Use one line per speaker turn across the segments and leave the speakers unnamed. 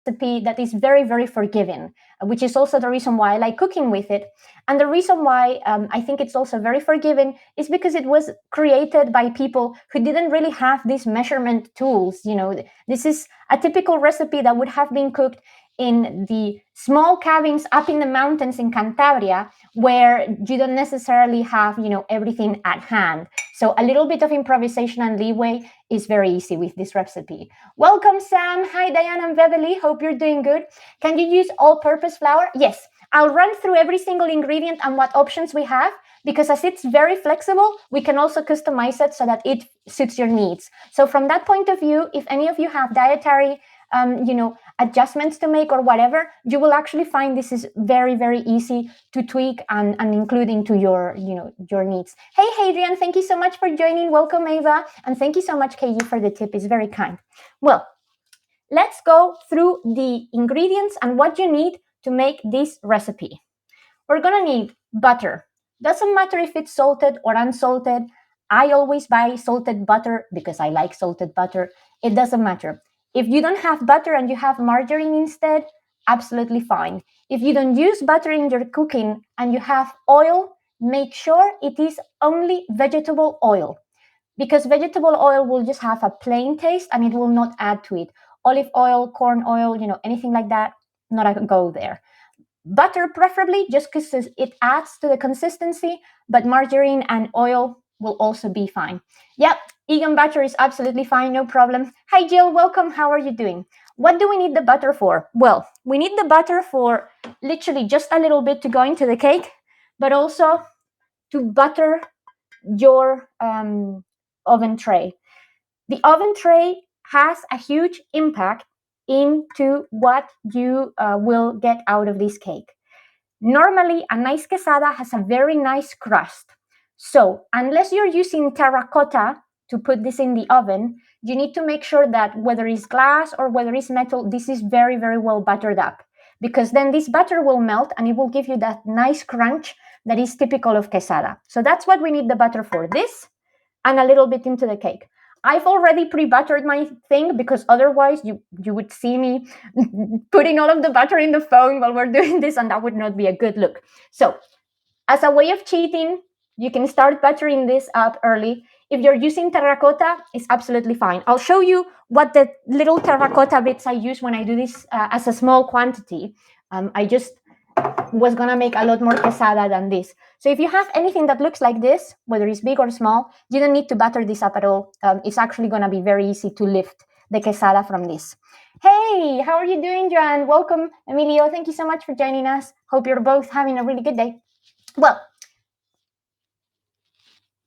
recipe that is very, very forgiving, which is also the reason why I like cooking with it. And the reason why I think it's also very forgiving is because it was created by people who didn't really have these measurement tools. This is a typical recipe that would have been cooked in the small cabins up in the mountains in Cantabria, where you don't necessarily have, everything at hand. So a little bit of improvisation and leeway is very easy with this recipe. Welcome, Sam. Hi, Diane and Beverly. Hope you're doing good. Can you use all-purpose flour? Yes. I'll run through every single ingredient and what options we have, because as it's very flexible, we can also customize it so that it suits your needs. So from that point of view, if any of you have dietary adjustments to make or whatever, you will actually find this is very, very easy to tweak and include into your needs. Hey, Hadrian, thank you so much for joining. Welcome, Ava. And thank you so much, KG, for the tip. It's very kind. Well, let's go through the ingredients and what you need to make this recipe. We're gonna need butter. Doesn't matter if it's salted or unsalted. I always buy salted butter because I like salted butter. It doesn't matter. If you don't have butter and you have margarine instead, absolutely fine. If you don't use butter in your cooking and you have oil, make sure it is only vegetable oil, because vegetable oil will just have a plain taste and it will not add to it. Olive oil, corn oil, anything like that, not a go there. Butter preferably, just because it adds to the consistency, but margarine and oil will also be fine. Yep, vegan butter is absolutely fine, no problem. Hi Jill, welcome, how are you doing? What do we need the butter for? Well, we need the butter for literally just a little bit to go into the cake, but also to butter your oven tray. The oven tray has a huge impact into what you will get out of this cake. Normally, a nice quesada has a very nice crust. So unless you're using terracotta to put this in the oven, you need to make sure that whether it's glass or whether it's metal, this is very, very well buttered up, because then this butter will melt and it will give you that nice crunch that is typical of quesada. So that's what we need the butter for, this and a little bit into the cake. I've already pre-buttered my thing because otherwise you would see me putting all of the butter in the phone while we're doing this, and that would not be a good look. So as a way of cheating, you can start buttering this up early. If you're using terracotta, it's absolutely fine. I'll show you what the little terracotta bits I use when I do this as a small quantity. I just was gonna make a lot more quesada than this. So if you have anything that looks like this, whether it's big or small, you don't need to butter this up at all. It's actually gonna be very easy to lift the quesada from this. Hey, how are you doing, Joanne? Welcome, Emilio. Thank you so much for joining us. Hope you're both having a really good day. Well,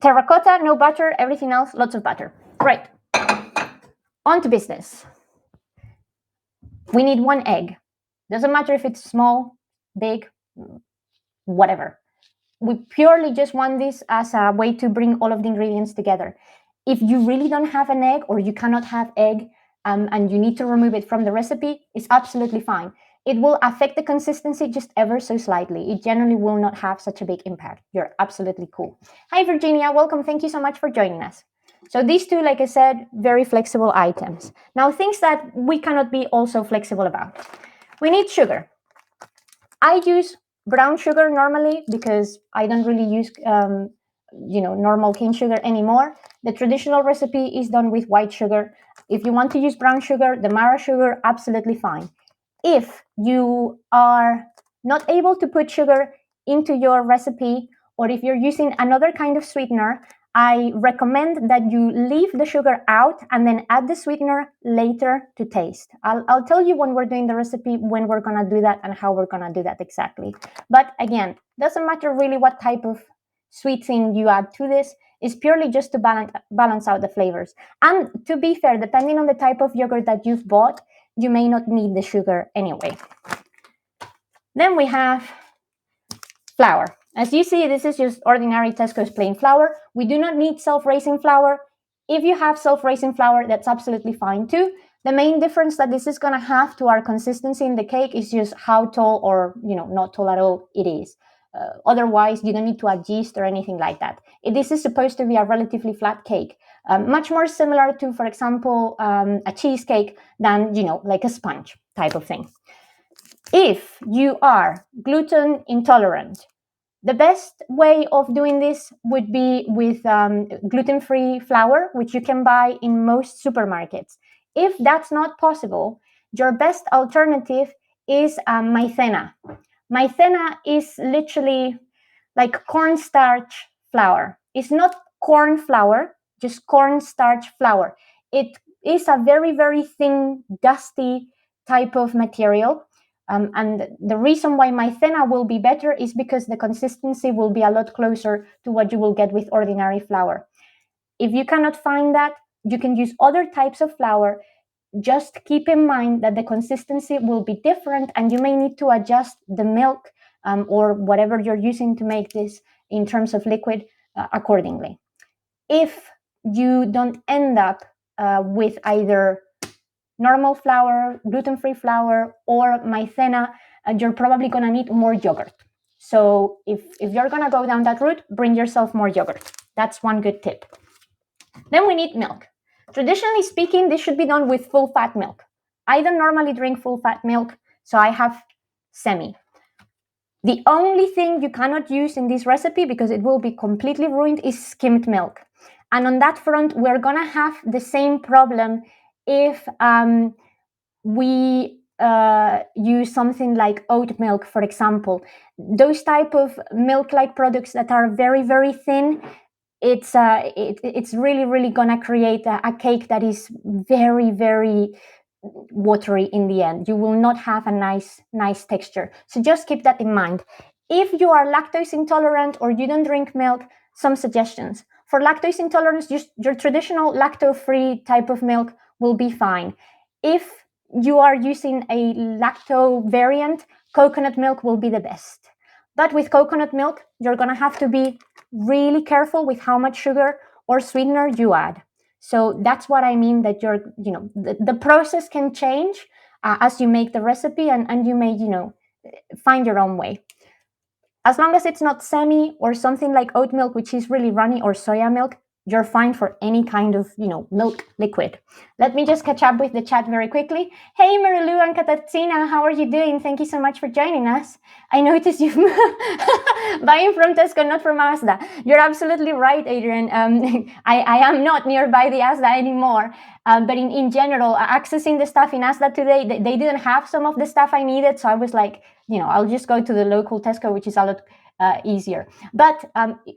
terracotta, no butter, everything else, lots of butter. Right, on to business. We need 1 egg. Doesn't matter if it's small, big, whatever. We purely just want this as a way to bring all of the ingredients together. If you really don't have an egg or you cannot have egg and you need to remove it from the recipe, it's absolutely fine. It will affect the consistency just ever so slightly. It generally will not have such a big impact. You're absolutely cool. Hi, Virginia. Welcome. Thank you so much for joining us. So these two, like I said, very flexible items. Now, things that we cannot be also flexible about. We need sugar. I use brown sugar normally because I don't really use normal cane sugar anymore. The traditional recipe is done with white sugar. If you want to use brown sugar, the Mara sugar, absolutely fine. If you are not able to put sugar into your recipe, or if you're using another kind of sweetener, I recommend that you leave the sugar out and then add the sweetener later to taste. I'll tell you when we're doing the recipe, when we're gonna do that and how we're gonna do that exactly. But again, doesn't matter really what type of sweet thing you add to this. It's purely just to balance out the flavors. And to be fair, depending on the type of yogurt that you've bought, you may not need the sugar anyway. Then we have flour. As you see, this is just ordinary Tesco's plain flour. We do not need self-raising flour. If you have self-raising flour, that's absolutely fine too. The main difference that this is going to have to our consistency in the cake is just how tall or, not tall at all it is. Otherwise, you don't need to add yeast or anything like that. This is supposed to be a relatively flat cake, much more similar to, for example, a cheesecake than, like a sponge. type of thing. If you are gluten intolerant, the best way of doing this would be with gluten-free flour, which you can buy in most supermarkets. If that's not possible, your best alternative is maizena. Maizena is literally like cornstarch flour. It's not corn flour, just cornstarch flour. It is a very, very thin, dusty type of material. And the reason why maizena will be better is because the consistency will be a lot closer to what you will get with ordinary flour. If you cannot find that, you can use other types of flour. Just keep in mind that the consistency will be different and you may need to adjust the milk or whatever you're using to make this in terms of liquid accordingly. If you don't end up with either normal flour, gluten-free flour, or maizena, you're probably going to need more yogurt. So if you're going to go down that route, bring yourself more yogurt. That's one good tip. Then we need milk. Traditionally speaking, this should be done with full-fat milk. I don't normally drink full-fat milk, so I have semi. The only thing you cannot use in this recipe, because it will be completely ruined, is skimmed milk. And on that front, we're going to have the same problem if we use something like oat milk, for example. Those type of milk-like products that are very, very thin, it's really gonna create a cake that is very, very watery in the end. You will not have a nice texture. So just keep that in mind. If you are lactose intolerant or you don't drink milk, some suggestions. For lactose intolerance, just your traditional lacto-free type of milk will be fine. If you are using a lacto variant, coconut milk will be the best. But with coconut milk, you're gonna have to be really careful with how much sugar or sweetener you add. So that's what I mean, that the process can change as you make the recipe, and you may, find your own way. As long as it's not semi or something like oat milk, which is really runny, or soya milk, you're fine for any kind of, milk liquid. Let me just catch up with the chat very quickly. Hey, Marilu and Katarzyna, how are you doing? Thank you so much for joining us. I noticed you've buying from Tesco, not from Asda. You're absolutely right, Adrian. I am not nearby the Asda anymore. But in general, accessing the stuff in Asda today, they didn't have some of the stuff I needed. So I was like, I'll just go to the local Tesco, which is a lot easier. But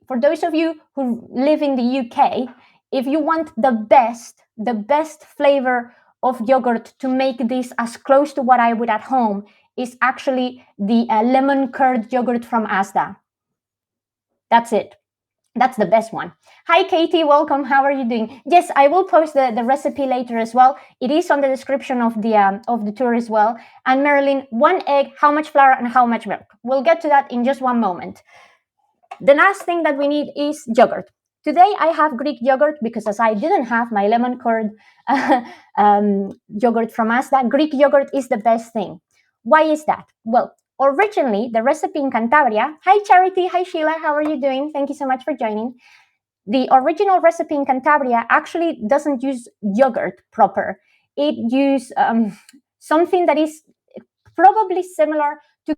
for those of you who live in the UK, if you want the best flavor of yogurt to make this as close to what I would at home, is actually the lemon curd yogurt from Asda. That's it. That's the best one. Hi, Katie. Welcome. How are you doing? Yes, I will post the recipe later as well. It is on the description of the tour as well. And Marilyn, 1 egg, how much flour and how much milk? We'll get to that in just one moment. The last thing that we need is yogurt. Today I have Greek yogurt because as I didn't have my lemon curd yogurt from Asda, Greek yogurt is the best thing. Why is that? Well, originally the recipe in Cantabria. Hi Charity, hi Sheila, how are you doing? Thank you so much for joining. The original recipe in Cantabria actually doesn't use yogurt proper. It uses something that is probably similar to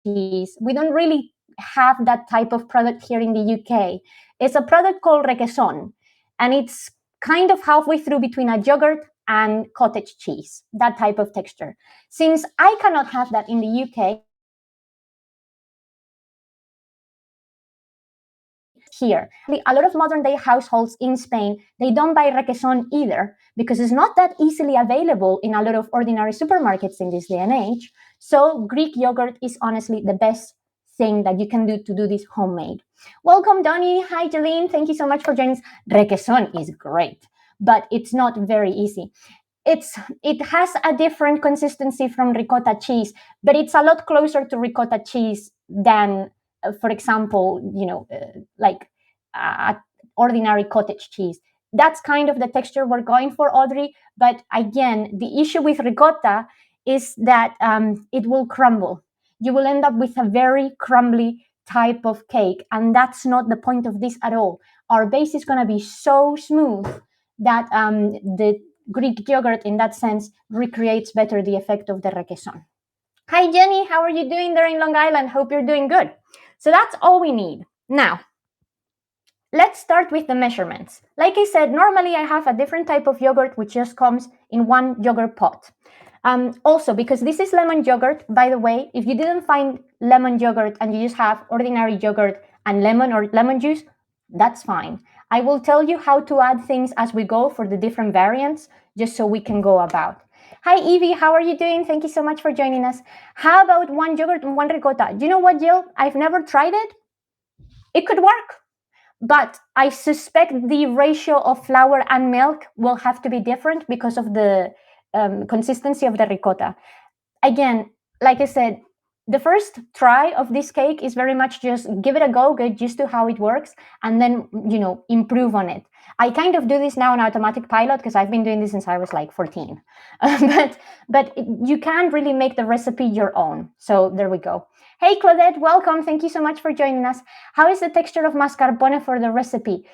cheese. We don't really have that type of product here in the UK. It's a product called requesón, and it's kind of halfway through between a yogurt and cottage cheese, that type of texture. Since I cannot have that in the UK, here, a lot of modern day households in Spain, they don't buy requesón either because it's not that easily available in a lot of ordinary supermarkets in this day and age. So Greek yogurt is honestly the best thing that you can do to do this homemade. Welcome, Donnie. Hi, Jeline. Thank you so much for joining us. Requesón is great, but it's not very easy. It has a different consistency from ricotta cheese, but it's a lot closer to ricotta cheese than for example, like ordinary cottage cheese. That's kind of the texture we're going for, Audrey. But again, the issue with ricotta is that it will crumble. You will end up with a very crumbly type of cake. And that's not the point of this at all. Our base is going to be so smooth that the Greek yogurt in that sense recreates better the effect of the requesón. Hi, Jenny. How are you doing there in Long Island? Hope you're doing good. So that's all we need. Now, let's start with the measurements. Like I said, normally I have a different type of yogurt which just comes in one yogurt pot. Also, because this is lemon yogurt, by the way, if you didn't find lemon yogurt and you just have ordinary yogurt and lemon or lemon juice, that's fine. I will tell you how to add things as we go for the different variants, just so we can go about. Hi, Evie, how are you doing? Thank you so much for joining us. How about one yogurt and one ricotta? Do you know what, Jill? I've never tried it. It could work. But I suspect the ratio of flour and milk will have to be different because of the consistency of the ricotta. Again, like I said, the first try of this cake is very much just give it a go, get used to how it works, and then, improve on it. I kind of do this now on automatic pilot because I've been doing this since I was like 14. but you can really make the recipe your own. So there we go. Hey, Claudette, welcome. Thank you so much for joining us. How is the texture of mascarpone for the recipe?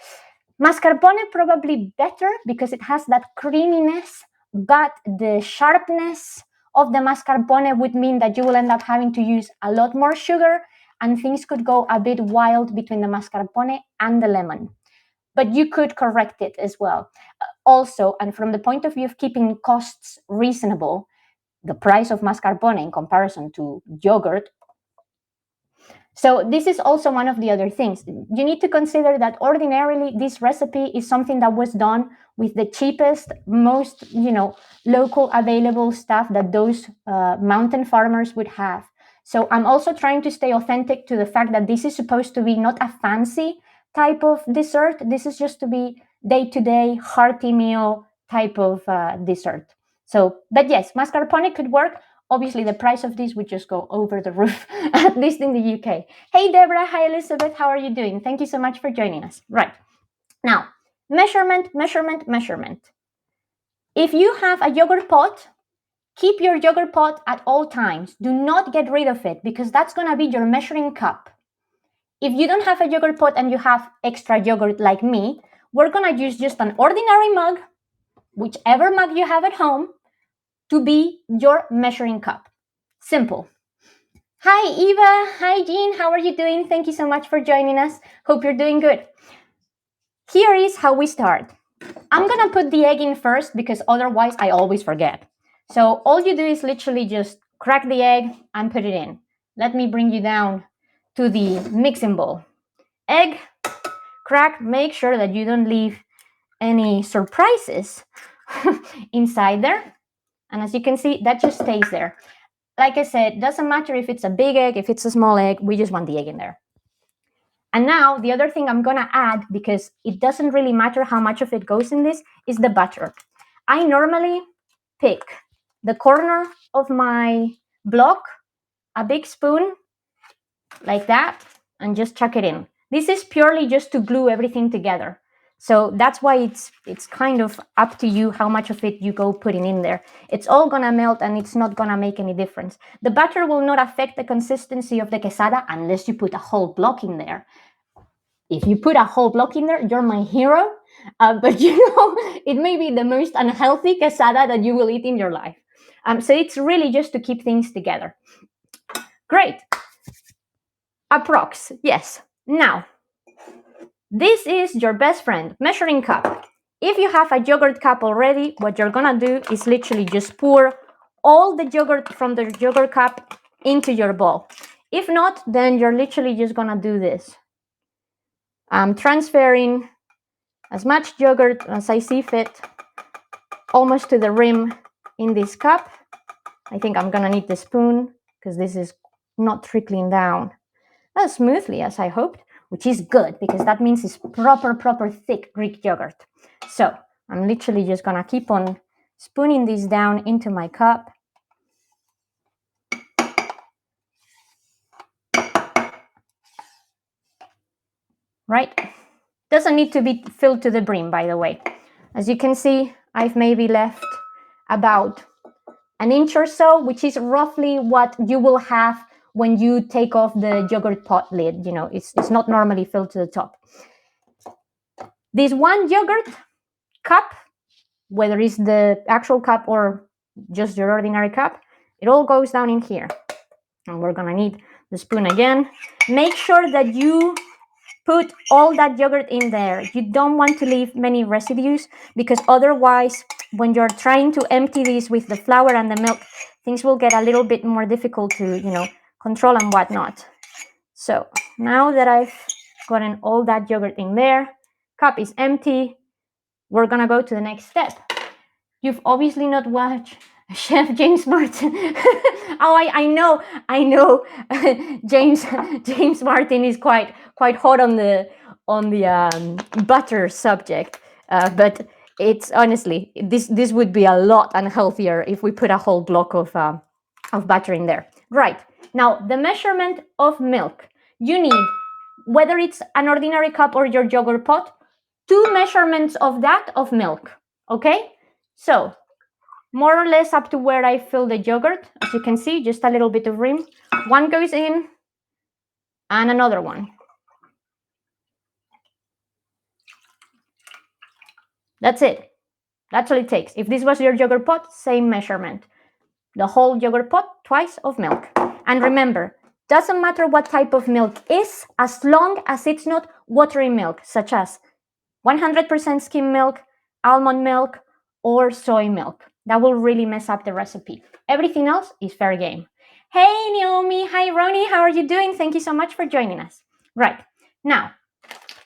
Mascarpone probably better because it has that creaminess, but the sharpness of the mascarpone would mean that you will end up having to use a lot more sugar, and things could go a bit wild between the mascarpone and the lemon. But you could correct it as well. Also, and from the point of view of keeping costs reasonable, the price of mascarpone in comparison to yogurt. So this is also one of the other things. You need to consider that ordinarily this recipe is something that was done with the cheapest, most, local available stuff that those mountain farmers would have. So I'm also trying to stay authentic to the fact that this is supposed to be not a fancy type of dessert. This is just to be day-to-day hearty meal type of dessert. So, but yes, mascarpone could work. Obviously, the price of this would just go over the roof, at least in the UK. Hey, Deborah. Hi, Elizabeth. How are you doing? Thank you so much for joining us. Right. Now, measurement. If you have a yogurt pot, keep your yogurt pot at all times. Do not get rid of it because that's going to be your measuring cup. If you don't have a yogurt pot and you have extra yogurt like me, we're going to use just an ordinary mug, whichever mug you have at home, to be your measuring cup. Simple. Hi, Eva. Hi, Jean. How are you doing? Thank you so much for joining us. Hope you're doing good. Here is how we start. I'm going to put the egg in first because otherwise I always forget. So all you do is literally just crack the egg and put it in. Let me bring you down to the mixing bowl. Egg, crack, make sure that you don't leave any surprises inside there. And as you can see, that just stays there. Like I said, doesn't matter if it's a big egg, if it's a small egg, we just want the egg in there. And now the other thing I'm gonna add, because it doesn't really matter how much of it goes in this, is the butter. I normally pick the corner of my block, a big spoon, like that, and just chuck it in. This is purely just to glue everything together. So that's why it's kind of up to you how much of it you go putting in there. It's all gonna melt and it's not gonna make any difference. The butter will not affect the consistency of the quesada unless you put a whole block in there. If you put a whole block in there, you're my hero. But it may be the most unhealthy quesada that you will eat in your life. So it's really just to keep things together. Great. Approx, yes. Now, this is your best friend, measuring cup. If you have a yogurt cup already, what you're gonna do is literally just pour all the yogurt from the yogurt cup into your bowl. If not, then you're literally just gonna do this. I'm transferring as much yogurt as I see fit, almost to the rim in this cup. I think I'm gonna need the spoon because this is not trickling down as smoothly as I hoped, which is good because that means it's proper thick Greek yogurt. So I'm literally just gonna keep on spooning this down into my cup. Right? Doesn't need to be filled to the brim, by the way. As you can see, I've maybe left about an inch or so, which is roughly what you will have when you take off the yogurt pot lid. It's not normally filled to the top. This one yogurt cup whether it's the actual cup or just your ordinary cup, it all goes down in here. And we're gonna need the spoon again. Make sure that you put all that yogurt in there. You don't want to leave many residues, because otherwise, when you're trying to empty this with the flour and the milk, things will get a little bit more difficult to, control and whatnot. So now that I've gotten all that yogurt in there, cup is empty, we're gonna go to the next step. You've obviously not watched Chef James Martin. Oh, I know. James Martin is quite hot on the butter subject, but it's honestly, this would be a lot unhealthier if we put a whole block of butter in there. Right, now the measurement of milk. You need, whether it's an ordinary cup or your yogurt pot, 2 measurements of that of milk. Okay, so more or less up to where I fill the yogurt. As you can see, just a little bit of rim. One goes in and another one. That's it. That's all it takes. If this was your yogurt pot, same measurement. The whole yogurt pot, twice of milk. And remember, doesn't matter what type of milk is, as long as it's not watery milk, such as 100% skim milk, almond milk, or soy milk. That will really mess up the recipe. Everything else is fair game. Hey, Naomi. Hi, Ronnie. How are you doing? Thank you so much for joining us. Right. Now,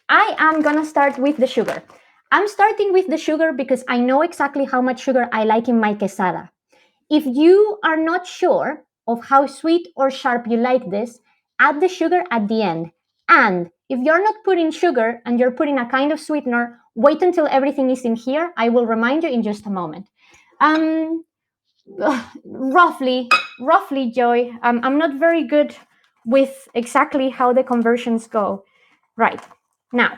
I am going to start with the sugar. I'm starting with the sugar because I know exactly how much sugar I like in my quesada. If you are not sure of how sweet or sharp you like this, add the sugar at the end. And if you're not putting sugar and you're putting a kind of sweetener, wait until everything is in here. I will remind you in just a moment. Roughly, Joy, I'm not very good with exactly how the conversions go. Right. Now,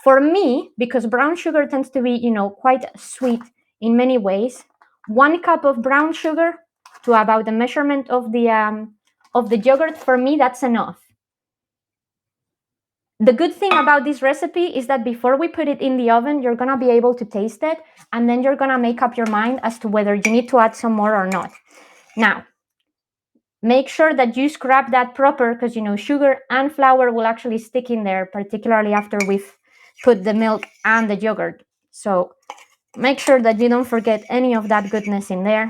for me, because brown sugar tends to be, quite sweet in many ways, 1 cup of brown sugar to about the measurement of the yogurt, for me, that's enough. The good thing about this recipe is that before we put it in the oven, you're gonna be able to taste it, and then you're gonna make up your mind as to whether you need to add some more or not. Now, make sure that you scrap that proper, because sugar and flour will actually stick in there, particularly after we've put the milk and the yogurt. So make sure that you don't forget any of that goodness in there.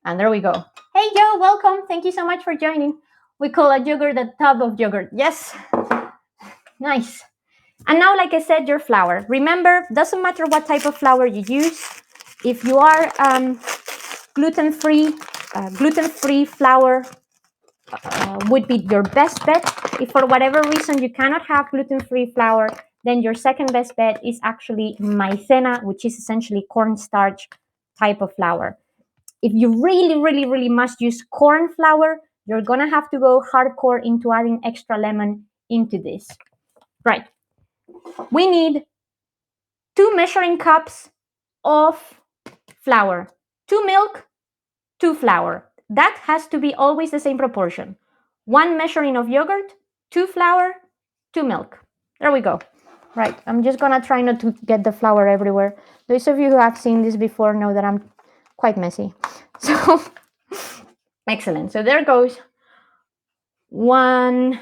And there we go. Hey, Joe, welcome. Thank you so much for joining. We call a yogurt a tub of yogurt. Yes. Nice. And now, like I said, your flour. Remember, doesn't matter what type of flour you use. If you are gluten-free flour would be your best bet. If for whatever reason you cannot have gluten-free flour, then your second best bet is actually maicena, which is essentially cornstarch type of flour. If you really must use corn flour, you're gonna have to go hardcore into adding extra lemon into this. Right. We need 2 measuring cups of flour, 2 milk, 2 flour. That has to be always the same proportion. 1 measuring of yogurt, 2 flour, 2 milk. There we go. Right, I'm just gonna try not to get the flour everywhere. Those of you who have seen this before know that I'm quite messy. So, excellent. So there goes 1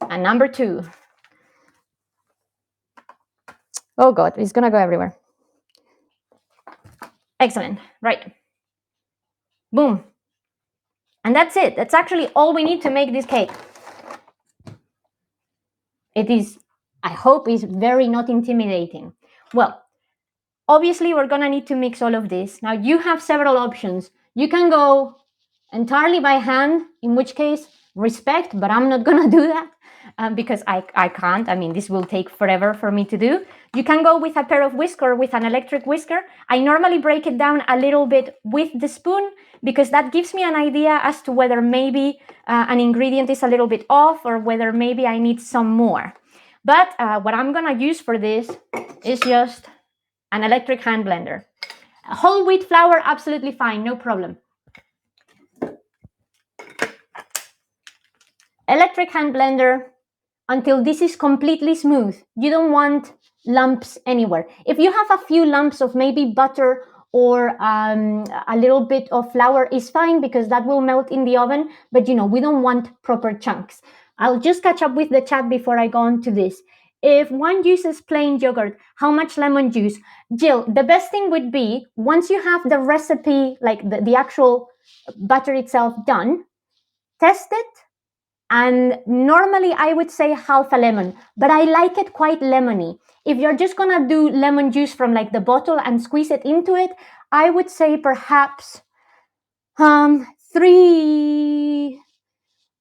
and number 2. Oh God, it's gonna go everywhere. Excellent, right. Boom. And that's it. That's actually all we need to make this cake. It is, I hope, is very not intimidating. Well, obviously we're gonna need to mix all of this. Now you have several options. You can go entirely by hand, in which case, respect, but I'm not gonna do that because I can't. I mean, this will take forever for me to do. You can go with a pair of whisker, with an electric whisker. I normally break it down a little bit with the spoon because that gives me an idea as to whether maybe an ingredient is a little bit off or whether maybe I need some more. But what I'm gonna use for this is just an electric hand blender. Whole wheat flour, absolutely fine, no problem. Electric hand blender, until this is completely smooth. You don't want lumps anywhere. If you have a few lumps of maybe butter or a little bit of flour is fine, because that will melt in the oven, but we don't want proper chunks. I'll just catch up with the chat before I go on to this. If one uses plain yogurt, how much lemon juice? Jill, the best thing would be, once you have the recipe, like the actual butter itself done, test it. And normally I would say half a lemon, but I like it quite lemony. If you're just gonna do lemon juice from like the bottle and squeeze it into it, I would say perhaps 30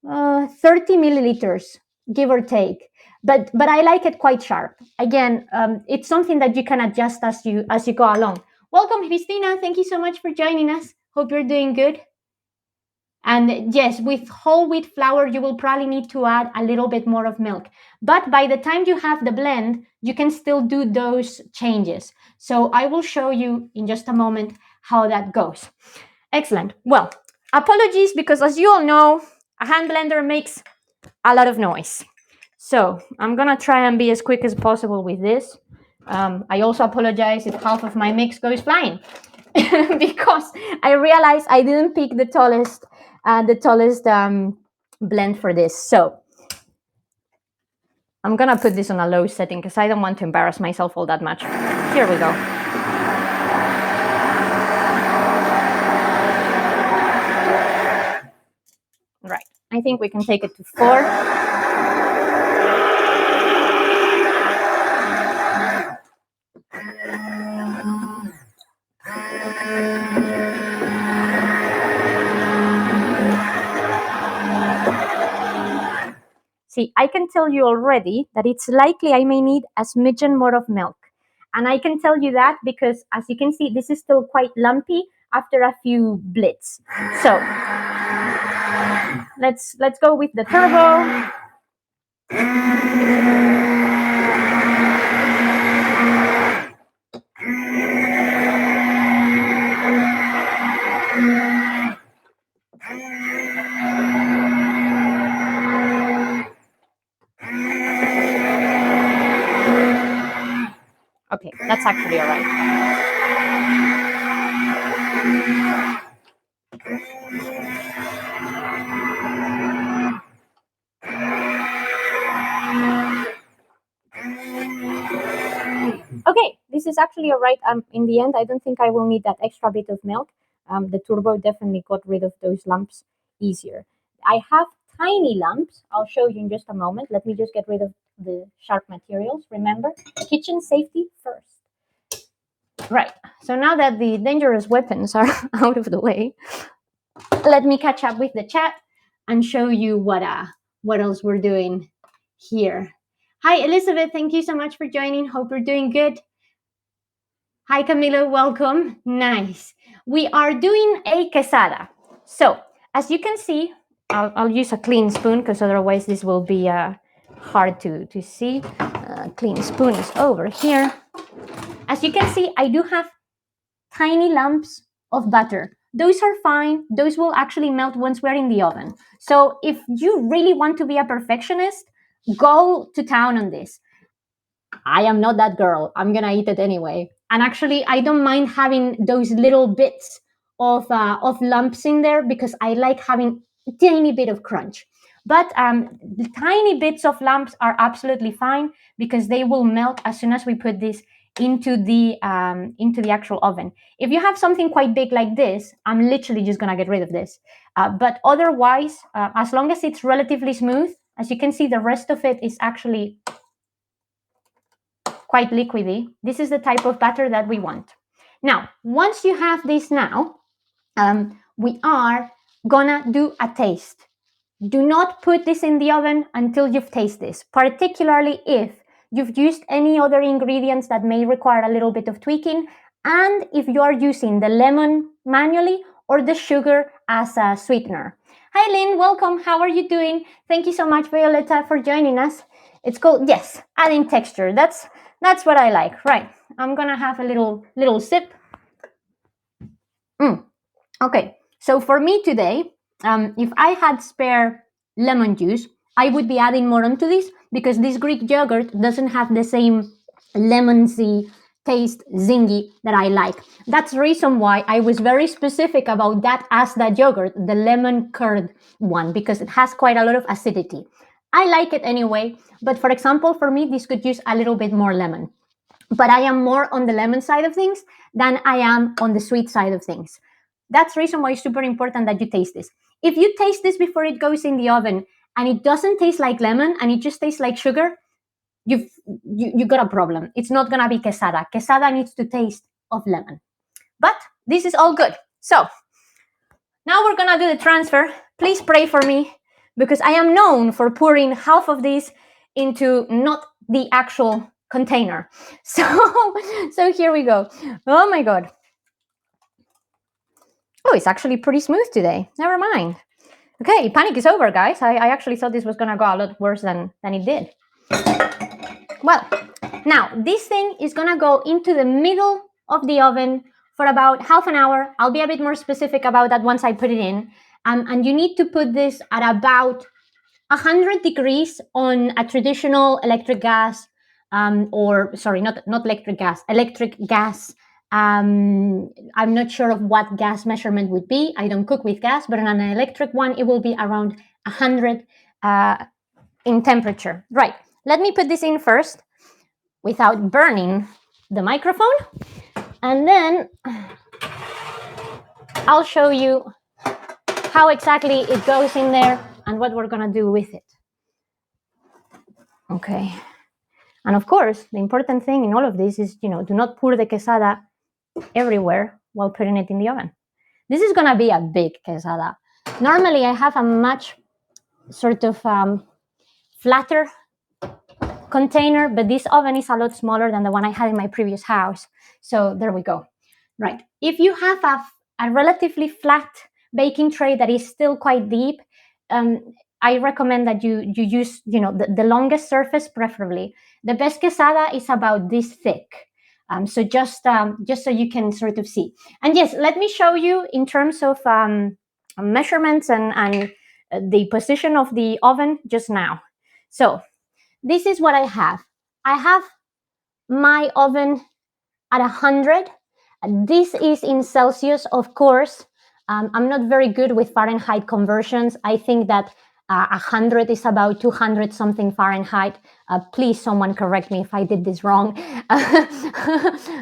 milliliters, give or take. But I like it quite sharp. Again, it's something that you can adjust as you go along. Welcome, Christina. Thank you so much for joining us. Hope you're doing good. And yes, with whole wheat flour, you will probably need to add a little bit more of milk. But by the time you have the blend, you can still do those changes. So I will show you in just a moment how that goes. Excellent. Well, apologies, because as you all know, a hand blender makes a lot of noise. So I'm going to try and be as quick as possible with this. I also apologize if half of my mix goes flying because I realized I didn't pick the tallest blend for this. So I'm going to put this on a low setting because I don't want to embarrass myself all that much. Here we go. Right. I think we can take it to 4. See, I can tell you already that it's likely I may need a smidgen more of milk. And I can tell you that because, as you can see, this is still quite lumpy after a few blitz. So let's go with the turbo. Okay, that's actually all right. Okay, this is actually all right. In the end, I don't think I will need that extra bit of milk. The turbo definitely got rid of those lumps easier. I have tiny lumps. I'll show you in just a moment. Let me just get rid of the sharp materials. Remember, kitchen safety first. Right, so now that the dangerous weapons are out of the way, let me catch up with the chat and show you what else we're doing here. Hi, Elizabeth. Thank you so much for joining. Hope you're doing good. Hi, Camilo. Welcome. Nice. We are doing a quesada. So, as you can see, I'll use a clean spoon because otherwise this will be hard to see. Clean spoon is over here. As you can see, I do have tiny lumps of butter. Those are fine. Those will actually melt once we're in the oven. So if you really want to be a perfectionist, go to town on this. I am not that girl. I'm gonna eat it anyway. And actually, I don't mind having those little bits of lumps in there because I like having a tiny bit of crunch. But the tiny bits of lumps are absolutely fine because they will melt as soon as we put this into the actual oven. If you have something quite big like this, I'm literally just gonna get rid of this. But otherwise, as long as it's relatively smooth, as you can see, the rest of it is actually quite liquidy. This is the type of batter that we want. Now, once you have this now, we are gonna do a taste. Do not put this in the oven until you've tasted this, particularly if you've used any other ingredients that may require a little bit of tweaking, and if you are using the lemon manually or the sugar as a sweetener. Hi, Lynn. Welcome. How are you doing? Thank you so much, Violeta, for joining us. It's called, yes, adding texture. That's what I like. Right. I'm gonna have a little sip. Okay. So for me today, if I had spare lemon juice, I would be adding more onto this, because this Greek yogurt doesn't have the same lemonsy taste, zingy, that I like. That's the reason why I was very specific about that as that yogurt, the lemon curd one, because it has quite a lot of acidity. I like it anyway, but for example, for me, this could use a little bit more lemon. But I am more on the lemon side of things than I am on the sweet side of things. That's the reason why it's super important that you taste this. If you taste this before it goes in the oven and it doesn't taste like lemon and it just tastes like sugar, you got a problem. It's not gonna be quesada. Quesada needs to taste of lemon. But this is all good. So now we're gonna do the transfer. Please pray for me because I am known for pouring half of this into not the actual container. So here we go. Oh my god. Oh, it's actually pretty smooth today. Never mind. Okay, panic is over, guys. I actually thought this was gonna go a lot worse than it did. Well, now this thing is gonna go into the middle of the oven for about half an hour. I'll be a bit more specific about that once I put it in. And you need to put this at about 100 degrees on a traditional electric gas, or sorry, not electric gas, electric gas. I'm not sure of what gas measurement would be. I don't cook with gas, but on an electric one, it will be around 100 in temperature. Right. Let me put this in first without burning the microphone, and then I'll show you how exactly it goes in there and what we're gonna do with it. Okay. And of course, the important thing in all of this is, do not pour the quesada everywhere while putting it in the oven. This is gonna be a big quesada. Normally, I have a much sort of flatter container, but this oven is a lot smaller than the one I had in my previous house. So there we go. Right. If you have a relatively flat baking tray that is still quite deep, I recommend that you use, the longest surface preferably. The best quesada is about this thick. So just so you can sort of see. And yes, let me show you in terms of measurements and the position of the oven just now. So this is what I have. I have my oven at 100. This is in Celsius, of course. I'm not very good with Fahrenheit conversions. I think that 100 is about 200 something Fahrenheit. Please, someone correct me if I did this wrong,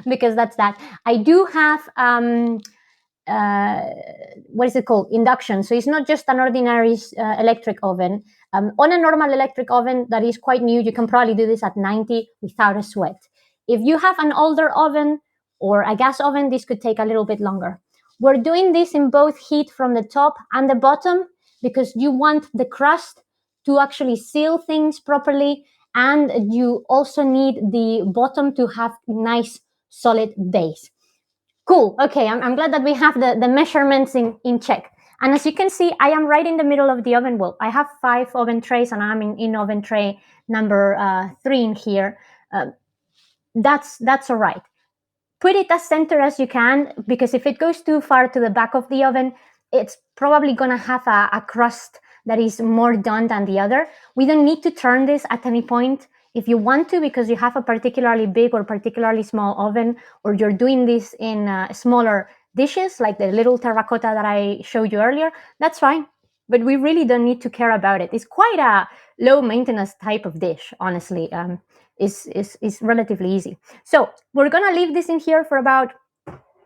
because that's that. I do have what is it called? Induction. So it's not just an ordinary electric oven. On a normal electric oven that is quite new, you can probably do this at 90 without a sweat. If you have an older oven or a gas oven, this could take a little bit longer. We're doing this in both heat from the top and the bottom because you want the crust to actually seal things properly, and you also need the bottom to have nice solid base. Cool. Okay, I'm glad that we have the measurements in check. And as you can see, I am right in the middle of the oven. Well, I have 5 oven trays, and I'm in oven tray number 3 in here. That's all right. Put it as center as you can, because if it goes too far to the back of the oven, it's probably going to have a crust that is more done than the other. We don't need to turn this at any point. If you want to, because you have a particularly big or particularly small oven, or you're doing this in smaller dishes, like the little terracotta that I showed you earlier, that's fine. But we really don't need to care about it. It's quite a low maintenance type of dish, honestly. Is relatively easy. So we're gonna leave this in here for about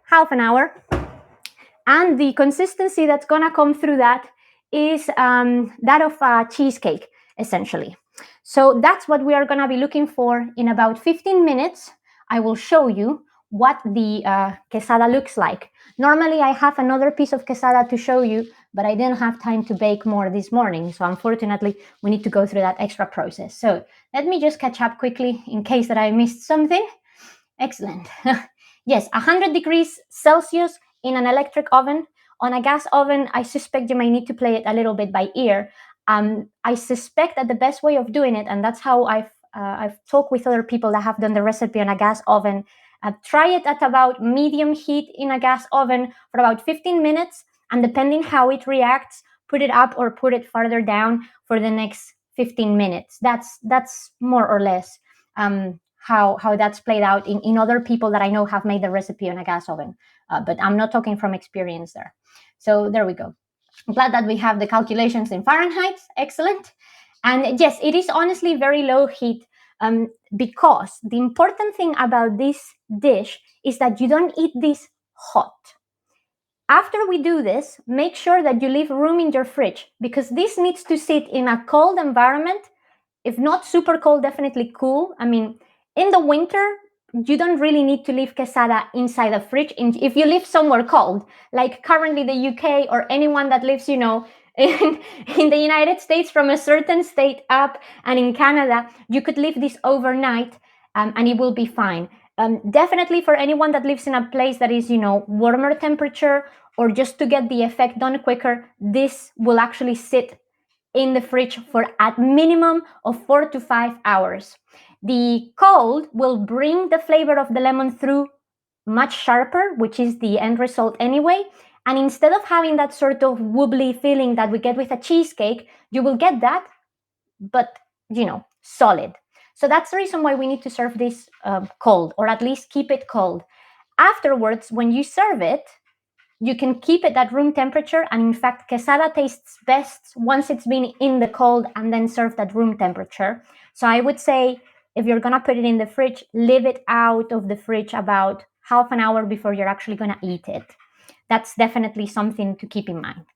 half an hour, and the consistency that's gonna come through that is that of a cheesecake, essentially. So that's what we are gonna be looking for. In about 15 minutes, I will show you what the quesada looks like. Normally, I have another piece of quesada to show you, but I didn't have time to bake more this morning. So unfortunately, we need to go through that extra process. So let me just catch up quickly in case that I missed something. Excellent. Yes, 100 degrees Celsius in an electric oven. On a gas oven, I suspect you may need to play it a little bit by ear. I suspect that the best way of doing it, and that's how I've talked with other people that have done the recipe on a gas oven, try it at about medium heat in a gas oven for about 15 minutes, and depending how it reacts, put it up or put it farther down for the next 15 minutes. That's more or less how that's played out in other people that I know have made the recipe on a gas oven. But I'm not talking from experience there. So there we go. I'm glad that we have the calculations in Fahrenheit. Excellent. And yes, it is honestly very low heat, because the important thing about this dish is that you don't eat this hot. After we do this, make sure that you leave room in your fridge, because this needs to sit in a cold environment. If not super cold, definitely cool. I mean, in the winter, you don't really need to leave quesada inside the fridge. If you live somewhere cold, like currently the UK, or anyone that lives, in the United States from a certain state up, and in Canada, you could leave this overnight, and it will be fine. Definitely for anyone that lives in a place that is, warmer temperature, or just to get the effect done quicker, this will actually sit in the fridge for at minimum of 4 to 5 hours. The cold will bring the flavor of the lemon through much sharper, which is the end result anyway. And instead of having that sort of wobbly feeling that we get with a cheesecake, you will get that, but solid. So that's the reason why we need to serve this cold, or at least keep it cold. Afterwards, when you serve it, you can keep it at room temperature, and in fact, quesada tastes best once it's been in the cold and then served at room temperature. So I would say, if you're gonna put it in the fridge, leave it out of the fridge about half an hour before you're actually gonna eat it. That's definitely something to keep in mind.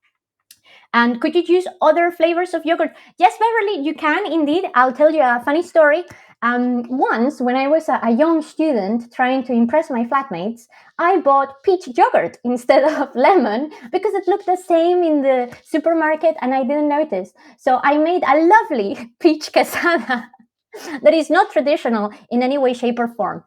And could you use other flavors of yogurt? Yes, Beverly, you can indeed. I'll tell you a funny story. Once, when I was a young student trying to impress my flatmates, I bought peach yogurt instead of lemon because it looked the same in the supermarket and I didn't notice. So I made a lovely peach quesada that is not traditional in any way, shape, or form.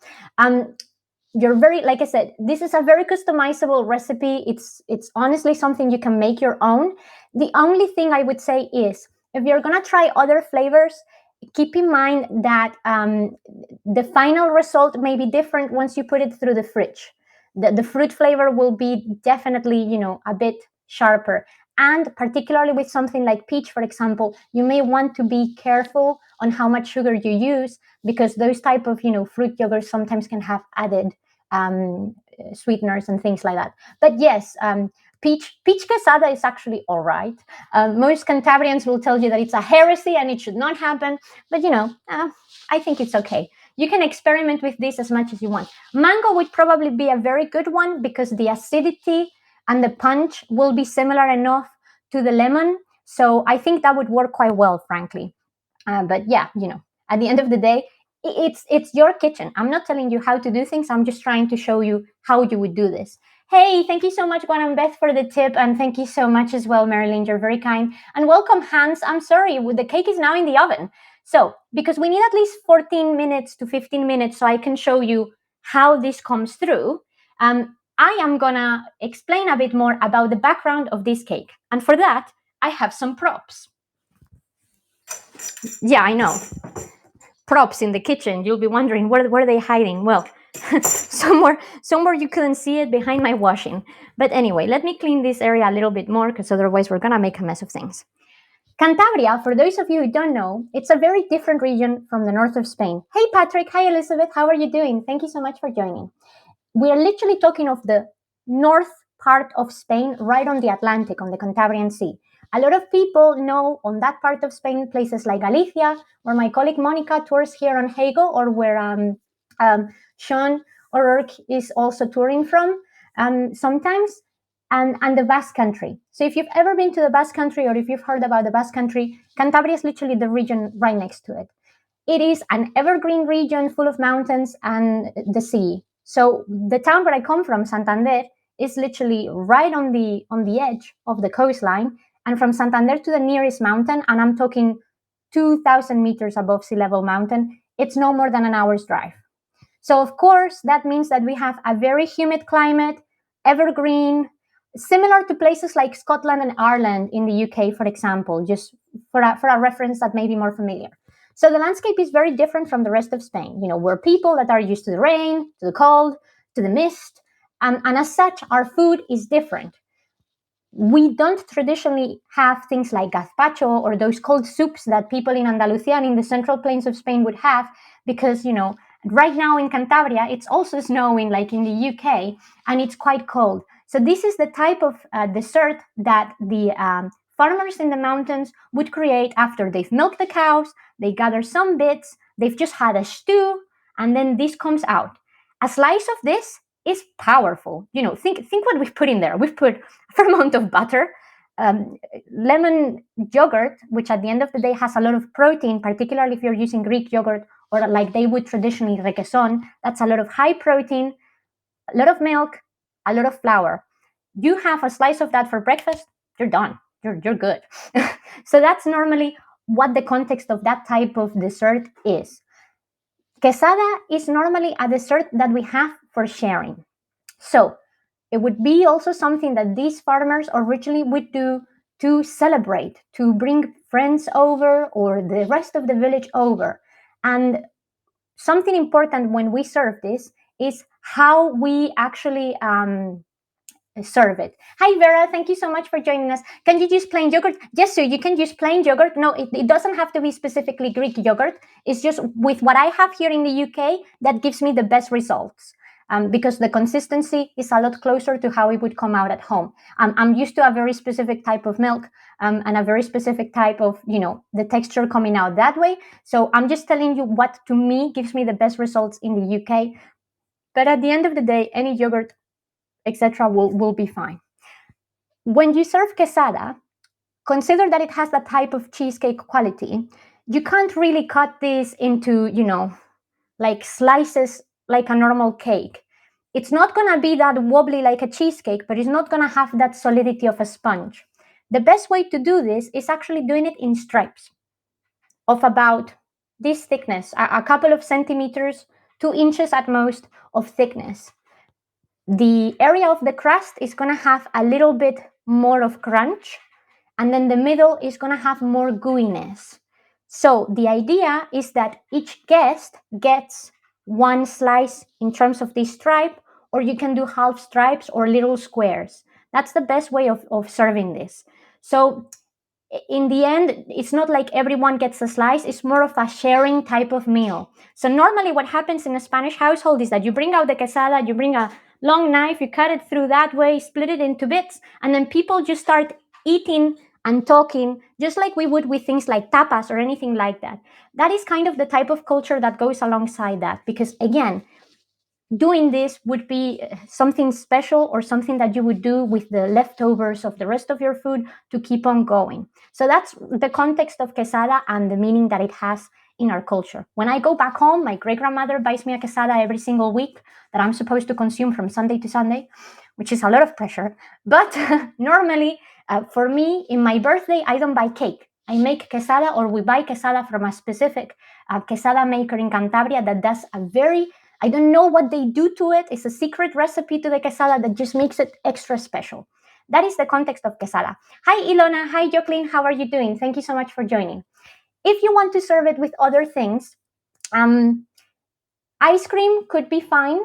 You're very, like I said, this is a very customizable recipe. It's honestly something you can make your own. The only thing I would say is, if you're gonna try other flavors, keep in mind that the final result may be different once you put it through the fridge. The fruit flavor will be definitely, a bit sharper. And particularly with something like peach, for example, you may want to be careful on how much sugar you use, because those type of, fruit yogurts sometimes can have added sweeteners and things like that. But yes, peach quesada is actually all right. Most Cantabrians will tell you that it's a heresy and it should not happen, but I think it's okay. You can experiment with this as much as you want. Mango would probably be a very good one, because the acidity and the punch will be similar enough to the lemon. So I think that would work quite well, frankly. But yeah, at the end of the day, it's your kitchen. I'm not telling you how to do things. I'm just trying to show you how you would do this. Hey, thank you so much, Juan and Beth, for the tip. And thank you so much as well, Marilyn. You're very kind. And welcome, Hans. I'm sorry, the cake is now in the oven. So, because we need at least 14 minutes to 15 minutes so I can show you how this comes through, I am gonna explain a bit more about the background of this cake. And for that, I have some props. Yeah, I know. Props in the kitchen. You'll be wondering, where are they hiding? Well, somewhere you couldn't see it behind my washing. But anyway, let me clean this area a little bit more, because otherwise we're gonna make a mess of things. Cantabria, for those of you who don't know, it's a very different region from the north of Spain. Hey Patrick, hi Elizabeth, how are you doing? Thank you so much for joining. We are literally talking of the north part of Spain, right on the Atlantic, on the Cantabrian Sea. A lot of people know on that part of Spain places like Galicia, where my colleague Monica tours here on Hego, or where Sean O'Rourke is also touring from sometimes, and the Basque Country. So if you've ever been to the Basque Country, or if you've heard about the Basque Country, Cantabria is literally the region right next to it. It is an evergreen region full of mountains and the sea. So the town where I come from, Santander, is literally right on the edge of the coastline. And from Santander to the nearest mountain, and I'm talking 2,000 meters above sea level mountain, it's no more than an hour's drive. So of course, that means that we have a very humid climate, evergreen, similar to places like Scotland and Ireland in the UK, for example, just for a reference that may be more familiar. So the landscape is very different from the rest of Spain. We're people that are used to the rain, to the cold, to the mist, and as such, our food is different. we don't traditionally have things like gazpacho or those cold soups that people in Andalusia and in the central plains of Spain would have, because, right now in Cantabria, it's also snowing like in the UK, and it's quite cold. So this is the type of dessert that the farmers in the mountains would create after they've milked the cows, they gather some bits, they've just had a stew, and then this comes out. A slice of this is powerful. Think what we've put in there. We've put a fair amount of butter, um, lemon yogurt, which at the end of the day has a lot of protein, particularly if you're using Greek yogurt or like they would traditionally requesón. That's a lot of high protein, a lot of milk, a lot of flour. You have a slice of that for breakfast, you're done. You're good. So that's normally what the context of that type of dessert is. Quesada is normally a dessert that we have for sharing. So it would be also something that these farmers originally would do to celebrate, to bring friends over or the rest of the village over. And something important when we serve this is how we actually serve it. Hi Vera, thank you so much for joining us. Can you use plain yogurt? Yes, so you can use plain yogurt. No, it doesn't have to be specifically Greek yogurt. It's just with what I have here in the UK that gives me the best results. Because the consistency is a lot closer to how it would come out at home. I'm used to a very specific type of milk and a very specific type of, the texture coming out that way. So I'm just telling you what to me gives me the best results in the UK. But at the end of the day, any yogurt, etc., will be fine. When you serve quesada, consider that it has that type of cheesecake quality. You can't really cut this into, like slices like a normal cake. It's not going to be that wobbly like a cheesecake, but it's not going to have that solidity of a sponge. The best way to do this is actually doing it in stripes of about this thickness, a couple of centimeters, 2 inches at most of thickness. The area of the crust is going to have a little bit more of crunch, and then the middle is going to have more gooiness. So the idea is that each guest gets one slice in terms of this stripe, or you can do half stripes or little squares. That's the best way of serving this. So in the end, it's not like everyone gets a slice. It's more of a sharing type of meal. So normally what happens in a Spanish household is that you bring out the quesada, you bring a long knife, you cut it through that way, split it into bits, and then people just start eating and talking, just like we would with things like tapas or anything like that. That is kind of the type of culture that goes alongside that, because again, doing this would be something special or something that you would do with the leftovers of the rest of your food to keep on going. So that's the context of quesada and the meaning that it has in our culture. When I go back home, my great-grandmother buys me a quesada every single week that I'm supposed to consume from Sunday to Sunday, which is a lot of pressure. But normally, for me, in my birthday, I don't buy cake. I make quesada, or we buy quesada from a specific quesada maker in Cantabria that does a very, I don't know what they do to it. It's a secret recipe to the quesada that just makes it extra special. That is the context of quesada. Hi, Ilona. Hi, Jacqueline. How are you doing? Thank you so much for joining. If you want to serve it with other things, ice cream could be fine,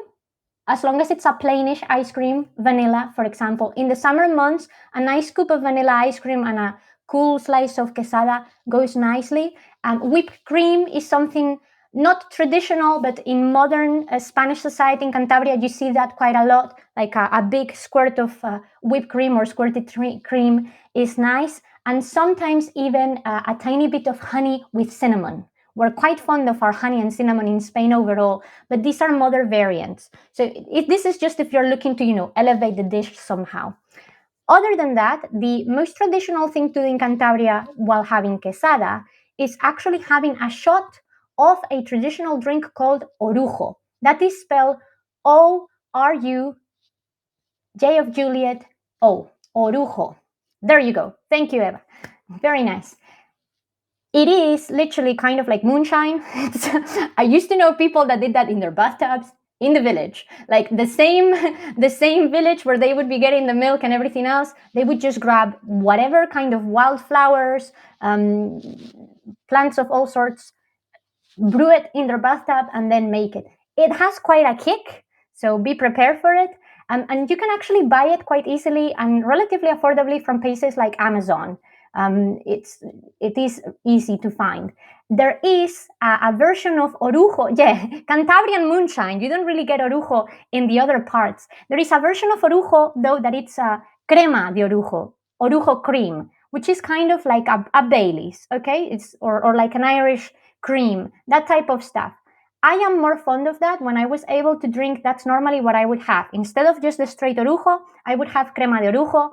as long as it's a plainish ice cream, vanilla, for example. In the summer months, a nice scoop of vanilla ice cream and a cool slice of quesada goes nicely. Whipped cream is something not traditional, but in modern Spanish society in Cantabria, you see that quite a lot. Like a big squirt of whipped cream or squirted cream is nice. And sometimes even a tiny bit of honey with cinnamon. We're quite fond of our honey and cinnamon in Spain overall, but these are modern variants. So this is just if you're looking to, elevate the dish somehow. Other than that, the most traditional thing to do in Cantabria while having quesada is actually having a shot of a traditional drink called orujo. That is spelled O-R-U, J of Juliet, O, orujo. There you go. Thank you, Eva. Very nice. It is literally kind of like moonshine. I used to know people that did that in their bathtubs in the village, like the same village where they would be getting the milk and everything else. They would just grab whatever kind of wildflowers, plants of all sorts, brew it in their bathtub, and then make it. It has quite a kick, so be prepared for it. And you can actually buy it quite easily and relatively affordably from places like Amazon. It is easy to find. There is a version of orujo, yeah, Cantabrian moonshine. You don't really get orujo in the other parts. There is a version of orujo though that it's crema de orujo, orujo cream, which is kind of like a Bailey's, okay? It's or like an Irish cream, that type of stuff. I am more fond of that. When I was able to drink, that's normally what I would have. Instead of just the straight orujo, I would have crema de orujo,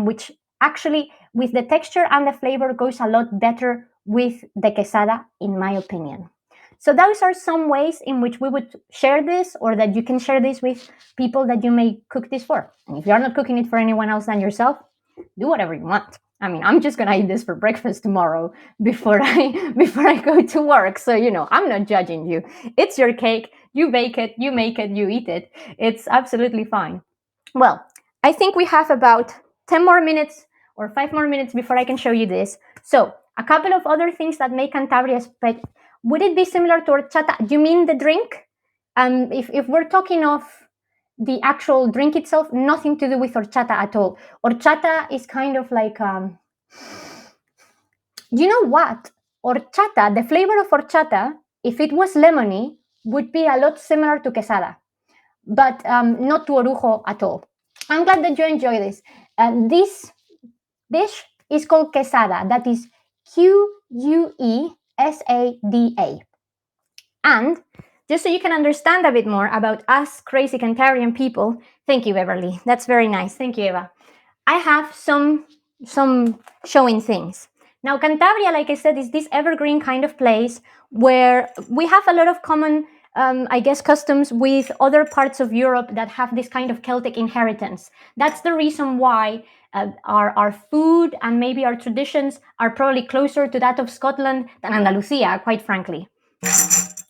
which actually, with the texture and the flavor, goes a lot better with the quesada, in my opinion. So those are some ways in which we would share this, or that you can share this with people that you may cook this for. And if you're not cooking it for anyone else than yourself, do whatever you want. I mean, I'm just gonna eat this for breakfast tomorrow before I go to work. So I'm not judging you. It's your cake. You bake it, you make it, you eat it. It's absolutely fine. Well, I think we have about 10 more minutes or 5 more minutes before I can show you this. So a couple of other things that make Cantabria special. Would it be similar to horchata? Do you mean the drink? If we're talking of the actual drink itself, nothing to do with horchata at all. Horchata is kind of like, you know what? Horchata, the flavor of horchata, if it was lemony, would be a lot similar to quesada, but not to orujo at all. I'm glad that you enjoy this. This dish is called quesada. That is Quesada. And just so you can understand a bit more about us crazy Cantabrian people, thank you, Beverly. That's very nice. Thank you, Eva. I have some showing things. Now, Cantabria, like I said, is this evergreen kind of place where we have a lot of common, I guess, customs with other parts of Europe that have this kind of Celtic inheritance. That's the reason why our food and maybe our traditions are probably closer to that of Scotland than Andalusia, quite frankly.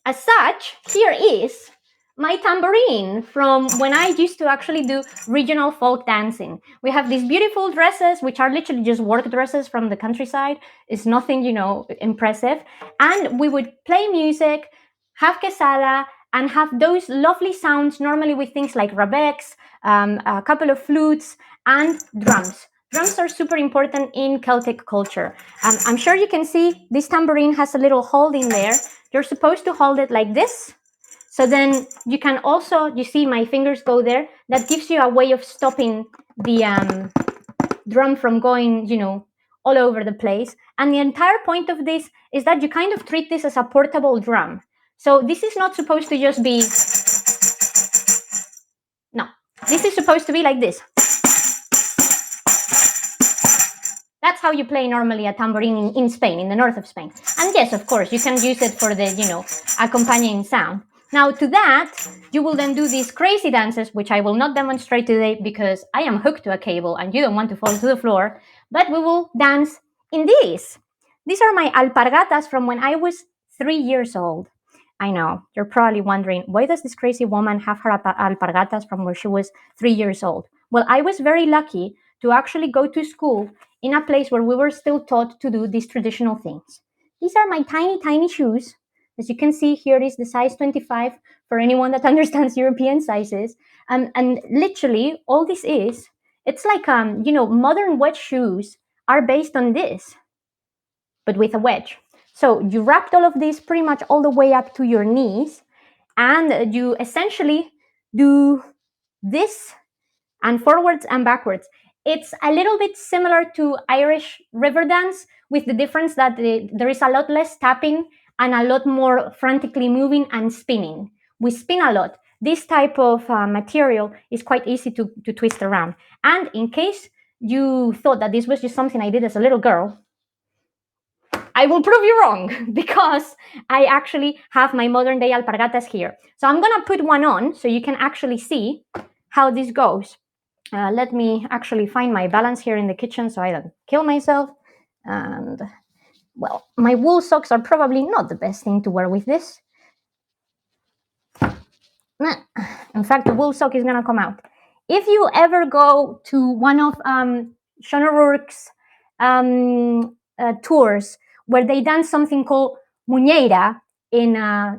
As such, here is my tambourine from when I used to actually do regional folk dancing. We have these beautiful dresses, which are literally just work dresses from the countryside. It's nothing, impressive. And we would play music, have quesada, and have those lovely sounds, normally with things like rabecs, a couple of flutes, and drums. Drums are super important in Celtic culture. I'm sure you can see this tambourine has a little hole in there. You're supposed to hold it like this. So then you can also, you see my fingers go there. That gives you a way of stopping the drum from going, all over the place. And the entire point of this is that you kind of treat this as a portable drum. So this is not supposed to just be, no, this is supposed to be like this. That's how you play normally a tambourine in Spain, in the north of Spain. And yes, of course, you can use it for the, accompanying sound. Now to that, you will then do these crazy dances, which I will not demonstrate today because I am hooked to a cable and you don't want to fall to the floor, but we will dance in these. These are my alpargatas from when I was 3 years old. I know, you're probably wondering, why does this crazy woman have her alpargatas from where she was 3 years old? Well, I was very lucky to actually go to school in a place where we were still taught to do these traditional things. These are my tiny, tiny shoes. As you can see, here is the size 25 for anyone that understands European sizes. And literally, all this is, it's like, modern wedge shoes are based on this, but with a wedge. So you wrapped all of this pretty much all the way up to your knees, and you essentially do this and forwards and backwards. It's a little bit similar to Irish river dance, with the difference that there is a lot less tapping and a lot more frantically moving and spinning. We spin a lot. This type of material is quite easy to twist around. And in case you thought that this was just something I did as a little girl, I will prove you wrong, because I actually have my modern day alpargatas here. So I'm gonna put one on so you can actually see how this goes. Let me actually find my balance here in the kitchen so I don't kill myself. And, well, my wool socks are probably not the best thing to wear with this. In fact, the wool sock is going to come out. If you ever go to one of Sean O'Rourke's tours where they dance something called Muñeira in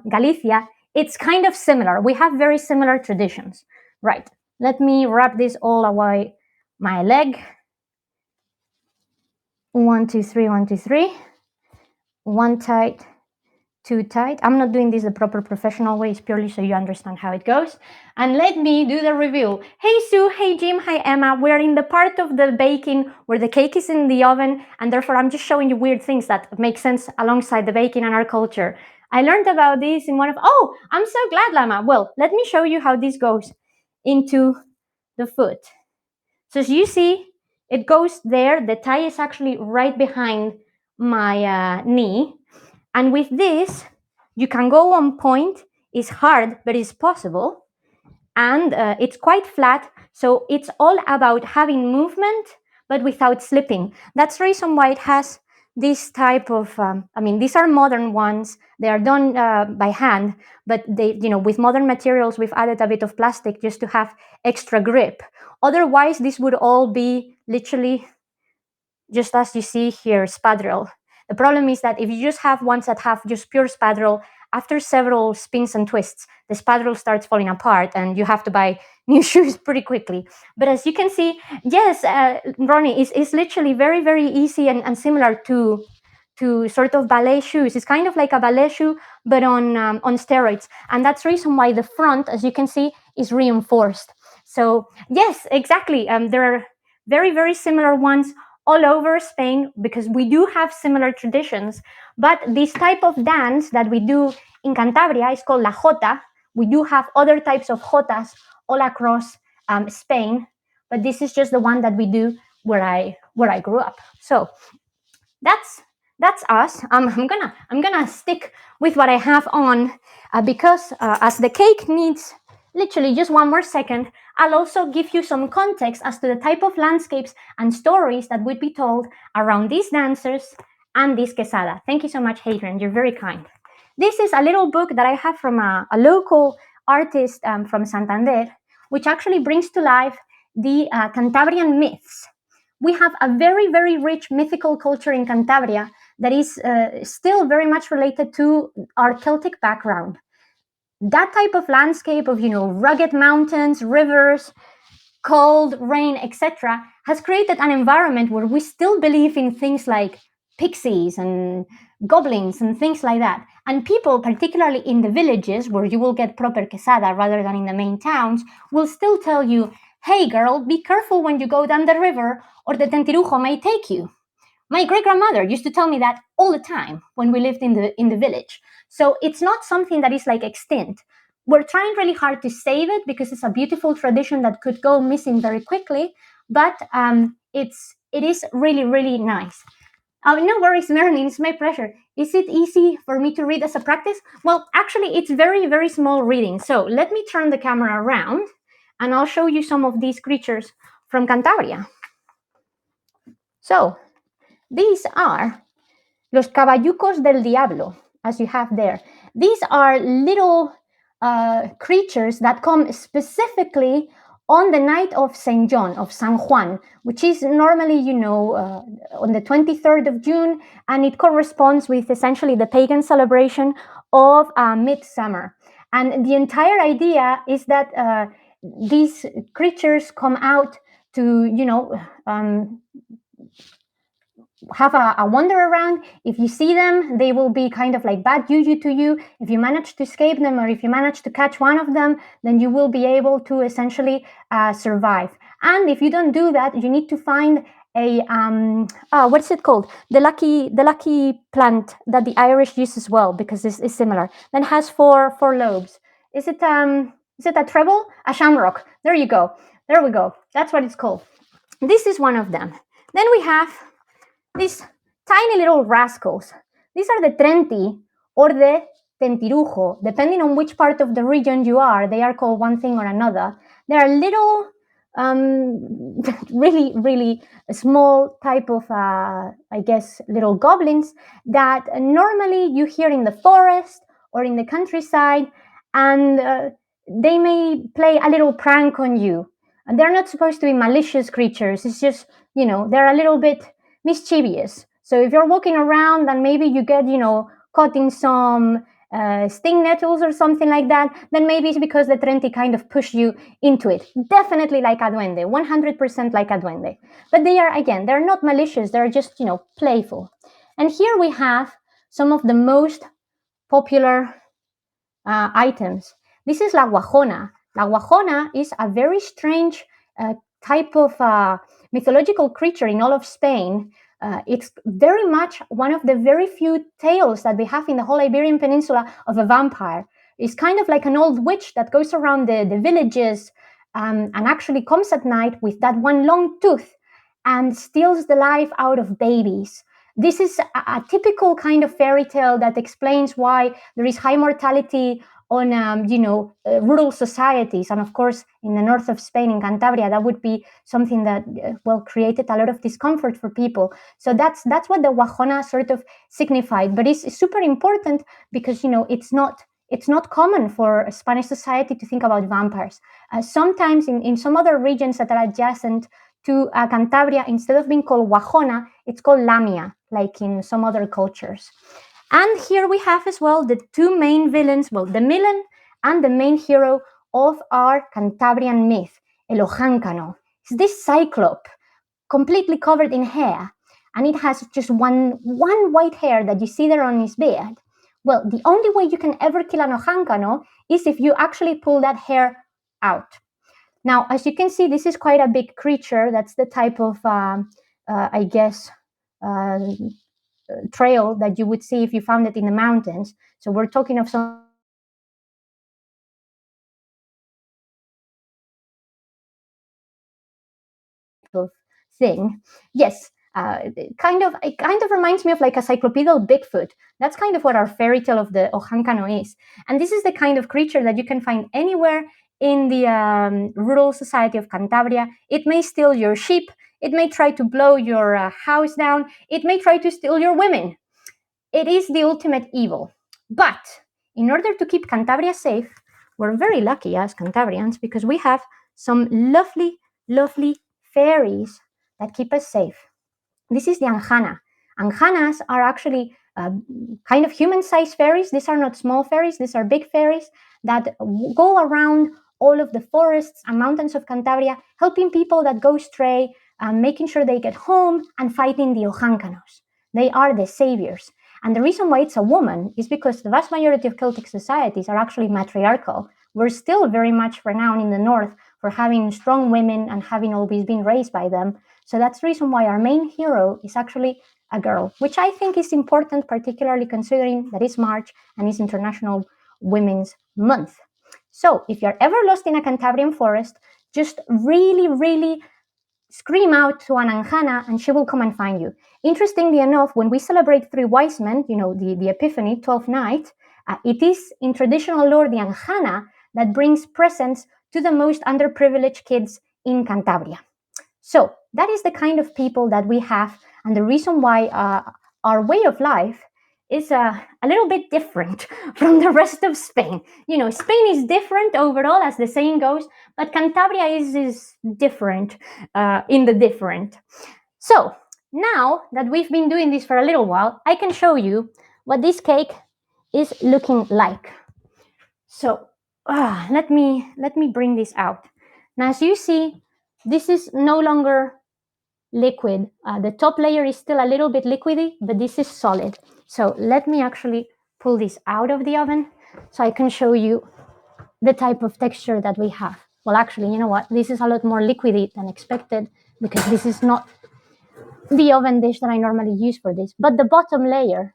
Galicia, it's kind of similar. We have very similar traditions. Right. Let me wrap this all away my leg. 1, 2, 3, 1, 2, 3. One tight, two tight. I'm not doing this the proper professional way. It's purely so you understand how it goes. And let me do the review. Hey Sue, hey Jim, hi Emma. We're in the part of the baking where the cake is in the oven, and therefore I'm just showing you weird things that make sense alongside the baking and our culture. I learned about this in one of, oh, I'm so glad, Lama. Well, let me show you how this goes into the foot. So as you see, it goes there. The tie is actually right behind my knee. And with this, you can go on point. It's hard, but it's possible. And it's quite flat. So it's all about having movement, but without slipping. That's the reason why it has this type of, these are modern ones. They are done by hand, but they, with modern materials, we've added a bit of plastic just to have extra grip. Otherwise, this would all be literally just as you see here, spadrel. The problem is that if you just have ones that have just pure spadrel, after several spins and twists, the spadrel starts falling apart and you have to buy new shoes pretty quickly. But as you can see, yes, Ronnie, it's literally very, very easy and similar to sort of ballet shoes. It's kind of like a ballet shoe, but on steroids. And that's the reason why the front, as you can see, is reinforced. So yes, exactly. There are very, very similar ones all over Spain because we do have similar traditions. But this type of dance that we do in Cantabria is called la jota. We do have other types of jotas all across Spain, but this is just the one that we do where I grew up. So that's us. I'm gonna stick with what I have on because as the cake needs literally just one more second, I'll also give you some context as to the type of landscapes and stories that would be told around these dancers and this quesada. Thank you so much, Hadrian. You're very kind. This is a little book that I have from a local artist from Santander, which actually brings to life the Cantabrian myths. We have a very, very rich mythical culture in Cantabria that is still very much related to our Celtic background. That type of landscape of, rugged mountains, rivers, cold, rain, etc., has created an environment where we still believe in things like pixies and goblins and things like that. And people, particularly in the villages where you will get proper quesada rather than in the main towns, will still tell you, hey girl, be careful when you go down the river or the tentirujo may take you. My great-grandmother used to tell me that all the time when we lived in the village. So it's not something that is like extinct. We're trying really hard to save it because it's a beautiful tradition that could go missing very quickly, but it is really, really nice. No worries, Marilyn, it's my pleasure. Is it easy for me to read as a practice? Well, actually, it's very, very small reading. So let me turn the camera around and I'll show you some of these creatures from Cantabria. So these are los caballucos del diablo, as you have there. These are little creatures that come specifically on the night of St. John, of San Juan, which is normally, on the 23rd of June, and it corresponds with essentially the pagan celebration of midsummer. And the entire idea is that these creatures come out to, have a wander around. If you see them, they will be kind of like bad juju to you. If you manage to escape them or if you manage to catch one of them, then you will be able to essentially survive. And if you don't do that, you need to find a what's it called? The lucky plant that the Irish use as well, because it's similar. Then it has four lobes. Is it a treble? A shamrock. There you go. There we go. That's what it's called. This is one of them. Then we have these tiny little rascals. These are the trenti or the tentirujo. Depending on which part of the region you are, they are called one thing or another. They are little, really, really small type of, little goblins that normally you hear in the forest or in the countryside, and they may play a little prank on you. And they're not supposed to be malicious creatures. It's just, they're a little bit mischievous. So if you're walking around and maybe you get, caught in some sting nettles or something like that, then maybe it's because the Trenti kind of push you into it. Definitely like a duende, 100% like a duende. But they are, again, they're not malicious, they're just, playful. And here we have some of the most popular items. This is La Guajona. La Guajona is a very strange type of mythological creature in all of Spain. It's very much one of the very few tales that we have in the whole Iberian Peninsula of a vampire. It's kind of like an old witch that goes around the villages and actually comes at night with that one long tooth and steals the life out of babies. This is a typical kind of fairy tale that explains why there is high mortality on rural societies, and of course in the north of Spain, in Cantabria, that would be something that created a lot of discomfort for people. So that's what the Guajona sort of signified. But it's super important because it's not common for Spanish society to think about vampires. Sometimes in some other regions that are adjacent to Cantabria, instead of being called Guajona, it's called Lamia, like in some other cultures. And here we have as well the two main villains, well, the villain and the main hero of our Cantabrian myth, El Ojáncano. It's this cyclope, completely covered in hair, and it has just one white hair that you see there on his beard. Well, the only way you can ever kill an Ojáncano is if you actually pull that hair out. Now, as you can see, this is quite a big creature. That's the type of, I guess, trail that you would see if you found it in the mountains. So we're talking of some of thing. Yes, it kind of reminds me of like a cyclopedal Bigfoot. That's kind of what our fairy tale of the Ojáncano is. And this is the kind of creature that you can find anywhere in the rural society of Cantabria. It may steal your sheep. It may try to blow your house down. It may try to steal your women. It is the ultimate evil. But in order to keep Cantabria safe, we're very lucky as Cantabrians because we have some lovely, lovely fairies that keep us safe. This is the Anjana. Anjanas are actually kind of human-sized fairies. These are not small fairies. These are big fairies that go around all of the forests and mountains of Cantabria, helping people that go stray, making sure they get home and fighting the Ojáncanos. They are the saviors. And the reason why it's a woman is because the vast majority of Celtic societies are actually matriarchal. We're still very much renowned in the north for having strong women and having always been raised by them. So that's the reason why our main hero is actually a girl, which I think is important, particularly considering that it's March and it's International Women's Month. So if you're ever lost in a Cantabrian forest, just really, really scream out to an Anjana and she will come and find you. Interestingly enough, when we celebrate Three Wise Men, the Epiphany, 12th night, it is in traditional lore the Anjana that brings presents to the most underprivileged kids in Cantabria. So that is the kind of people that we have, and the reason why our way of life is a little bit different from the rest of Spain. Spain is different overall, as the saying goes, but Cantabria is different in the different. So now that we've been doing this for a little while, I can show you what this cake is looking like. So let me bring this out. Now, as you see, this is no longer liquid. The top layer is still a little bit liquidy, but this is solid. So let me actually pull this out of the oven so I can show you the type of texture that we have. Well, actually, you know what? This is a lot more liquidy than expected because this is not the oven dish that I normally use for this. But the bottom layer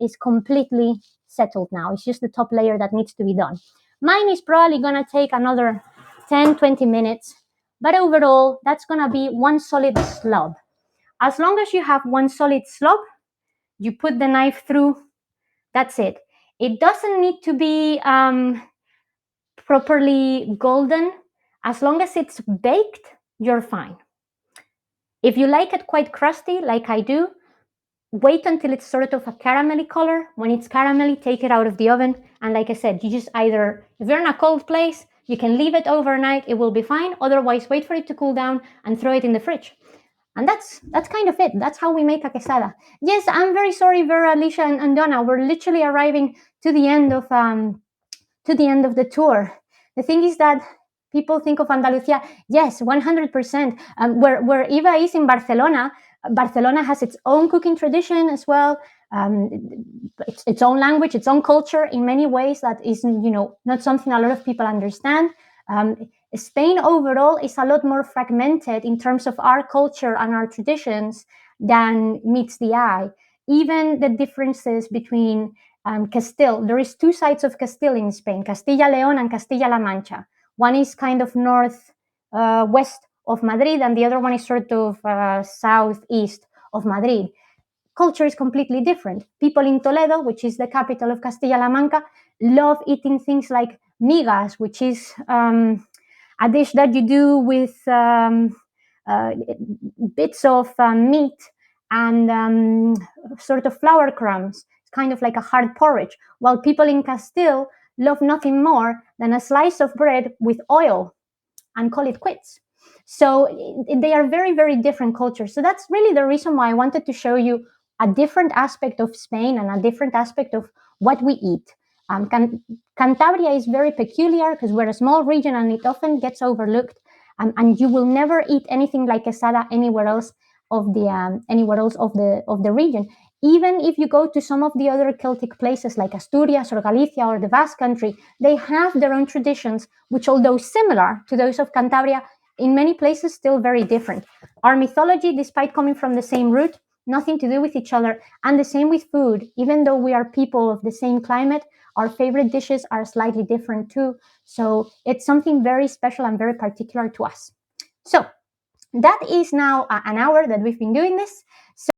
is completely settled now. It's just the top layer that needs to be done. Mine is probably going to take another 10, 20 minutes. But overall, that's going to be one solid slob. As long as you have one solid slob, you put the knife through, that's it. It doesn't need to be properly golden. As long as it's baked, you're fine. If you like it quite crusty, like I do, wait until it's sort of a caramelly color. When it's caramelly, take it out of the oven. And like I said, you just either, if you're in a cold place, you can leave it overnight, it will be fine. Otherwise, wait for it to cool down and throw it in the fridge. And that's kind of it. That's how we make a quesada. Yes, I'm very sorry, Vera, Alicia, and Donna. We're literally arriving to the end of the tour. The thing is that people think of Andalusia. Yes, 100%. Where Eva is in Barcelona, Barcelona has its own cooking tradition as well. Um, its own language, its own culture in many ways that is, not something a lot of people understand. Um, Spain overall is a lot more fragmented in terms of our culture and our traditions than meets the eye. Even the differences between Castile, there is two sides of Castile in Spain, Castilla-León and Castilla-La Mancha. One is kind of north west of Madrid, and the other one is sort of southeast of Madrid. Culture is completely different. People in Toledo, which is the capital of Castilla-La Mancha, love eating things like migas, which is a dish that you do with uh, bits of meat and sort of flour crumbs. It's kind of like a hard porridge. While people in Castile love nothing more than a slice of bread with oil and call it quits. So they are very, very different cultures. So that's really the reason why I wanted to show you a different aspect of Spain and a different aspect of what we eat. Cantabria is very peculiar because we're a small region and it often gets overlooked. And you will never eat anything like quesada anywhere else of the region. Even if you go to some of the other Celtic places like Asturias or Galicia or the Basque Country, they have their own traditions, which, although similar to those of Cantabria, in many places still very different. Our mythology, despite coming from the same root, nothing to do with each other. And the same with food. Even though we are people of the same climate, our favorite dishes are slightly different too. So it's something very special and very particular to us. So that is now an hour that we've been doing this. So